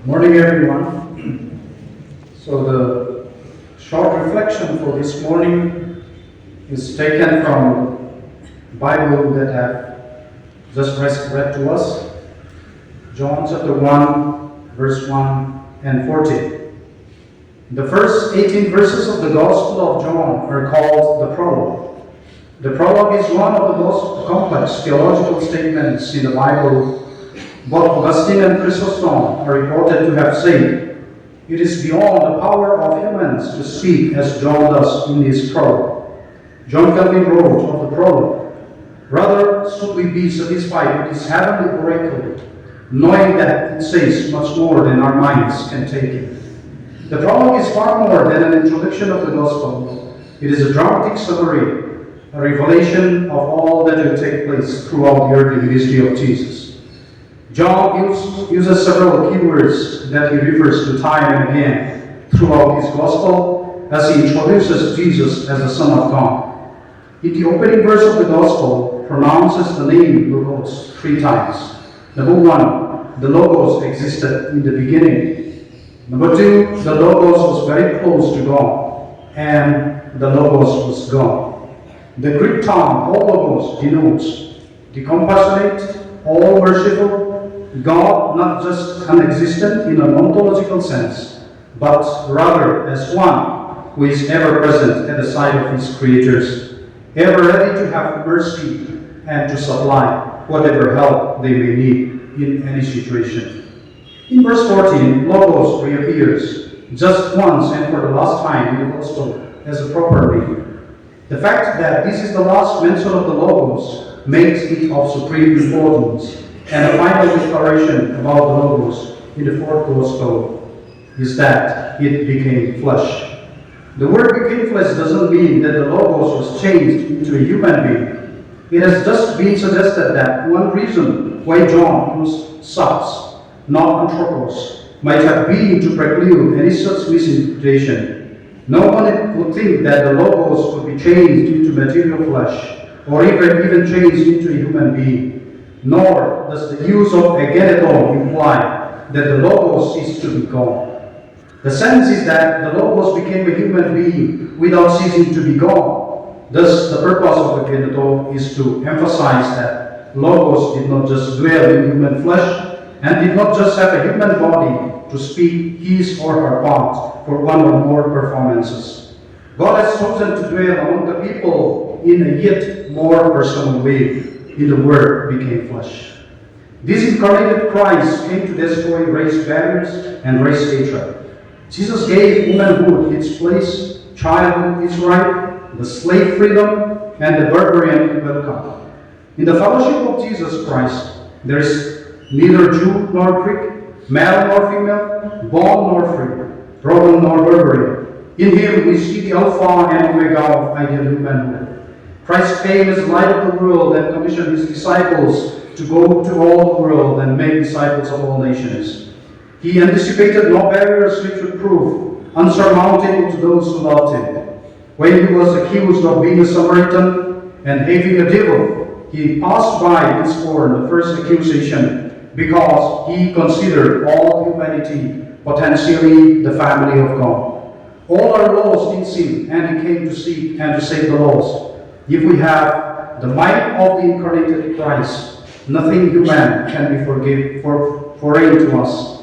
Morning, everyone. So the short reflection for this morning is taken from the Bible that I've just read to us, John chapter 1, verse 1 and 14. The first 18 verses of the Gospel of John are called the prologue. The prologue is one of the most complex theological statements in the Bible. Both Augustine and Chrysostom are reported to have said, "It is beyond the power of humans to speak as John does in his prologue." John Calvin wrote of the prologue, "Rather should we be satisfied with this heavenly oracle, knowing that it says much more than our minds can take it." The prologue is far more than an introduction of the Gospel. It is a dramatic summary, a revelation of all that will take place throughout the earthly ministry of Jesus. John uses several keywords that he refers to time and again throughout his Gospel as he introduces Jesus as the Son of God. In the opening verse of the Gospel, pronounces the name Logos 3 times. Number 1, the Logos existed in the beginning. Number 2, the Logos was very close to God, and the Logos was God. The Greek term Logos denotes the compassionate, all merciful, God, not just unexistent in an ontological sense, but rather as one who is ever present at the side of his creatures, ever ready to have mercy and to supply whatever help they may need in any situation. In verse 14, Logos reappears just once and for the last time in the Gospel as a proper name. The fact that this is the last mention of the Logos makes it of supreme importance. And a final declaration about the Logos in the fourth Gospel is that it became flesh. The word became flesh doesn't mean that the Logos was changed into a human being. It has just been suggested that one reason why John used subs, not anthropos, might have been to preclude any such misinterpretation. No one would think that the Logos could be changed into material flesh, or even changed into a human being. Nor does the use of egeneto imply that the Logos ceased to be God. The sense is that the Logos became a human being without ceasing to be God. Thus, the purpose of egeneto is to emphasize that Logos did not just dwell in human flesh and did not just have a human body to speak his or her part for one or more performances. God has chosen to dwell among the people in a yet more personal way. In the Word became flesh. This incarnated Christ came to destroy race barriers and race hatred. Jesus gave womanhood its place, childhood its right, the slave freedom, and the barbarian welcome. In the fellowship of Jesus Christ, there is neither Jew nor Greek, male nor female, bond nor free, Roman nor barbarian. In him we see the Alpha and Omega of ideal humanhood. Christ came as the light of the world and commissioned his disciples to go to all the world and make disciples of all nations. He anticipated no barriers which would prove unsurmountable to those who loved him. When he was accused of being a Samaritan and having a devil, he passed by in scorn the first accusation because he considered all humanity potentially the family of God. All are lost in sin, and he came to seek and to save the lost. If we have the mind of the incarnated Christ, nothing human can be foreign to us.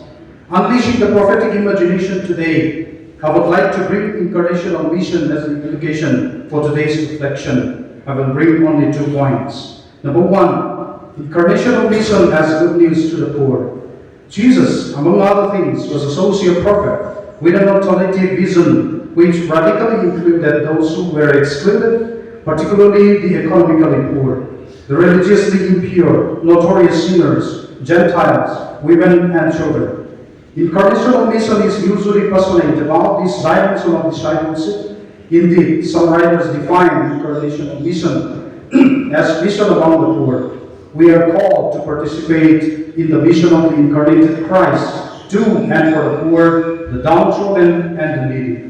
Unleashing the prophetic imagination today, I would like to bring incarnational mission as an implication for today's reflection. I will bring only 2 points. Number 1, incarnational mission has good news to the poor. Jesus, among other things, was a social prophet with an alternative vision which radically included those who were excluded, particularly the economically poor, the religiously impure, notorious sinners, Gentiles, women, and children. Incarnational mission is usually passionate about this dimension of discipleship. Indeed, some writers define incarnational mission as mission among the poor. We are called to participate in the mission of the incarnated Christ to and for the poor, the downtrodden, and the needy.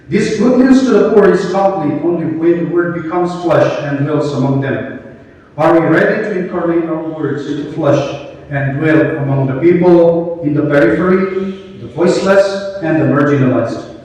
This good news to the poor is complete only when the Word becomes flesh and dwells among them. Are we ready to incarnate our words into flesh and dwell among the people in the periphery, the voiceless, and the marginalized.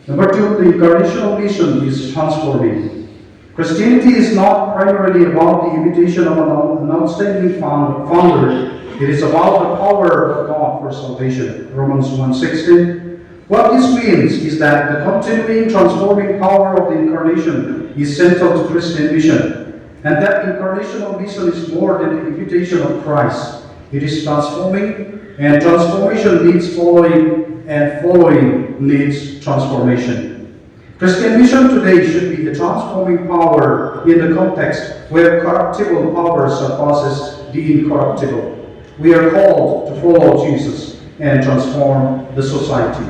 Number two, the incarnational mission is transforming. Christianity is not primarily about the imitation of an outstanding founder. It is about the power of God for salvation. Romans 1:16. What this means is that the continuing transforming power of the incarnation is central to Christian mission, and that incarnational mission is more than the invitation of Christ. It is transforming, and transformation needs following, and following needs transformation. Christian mission today should be a transforming power in the context where corruptible power surpasses the incorruptible. We are called to follow Jesus and transform the society.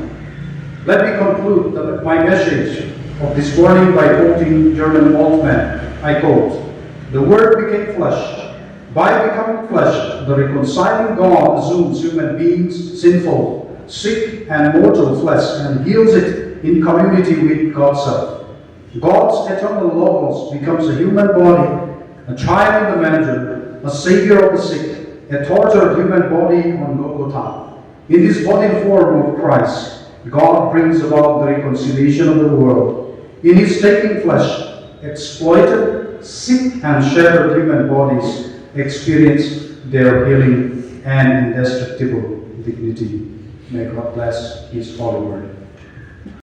Let me conclude my message of this morning by quoting German Moltmann. I quote, "The Word became flesh. By becoming flesh, the reconciling God assumes human beings, sinful, sick, and mortal flesh, and heals it in community with God's self. God's eternal logos becomes a human body, a child in the manger, a savior of the sick, a tortured human body on Golgotha. In this body form of Christ, God brings about the reconciliation of the world. In His taking flesh, exploited, sick, and shattered human bodies experience their healing and indestructible dignity." May God bless His holy word.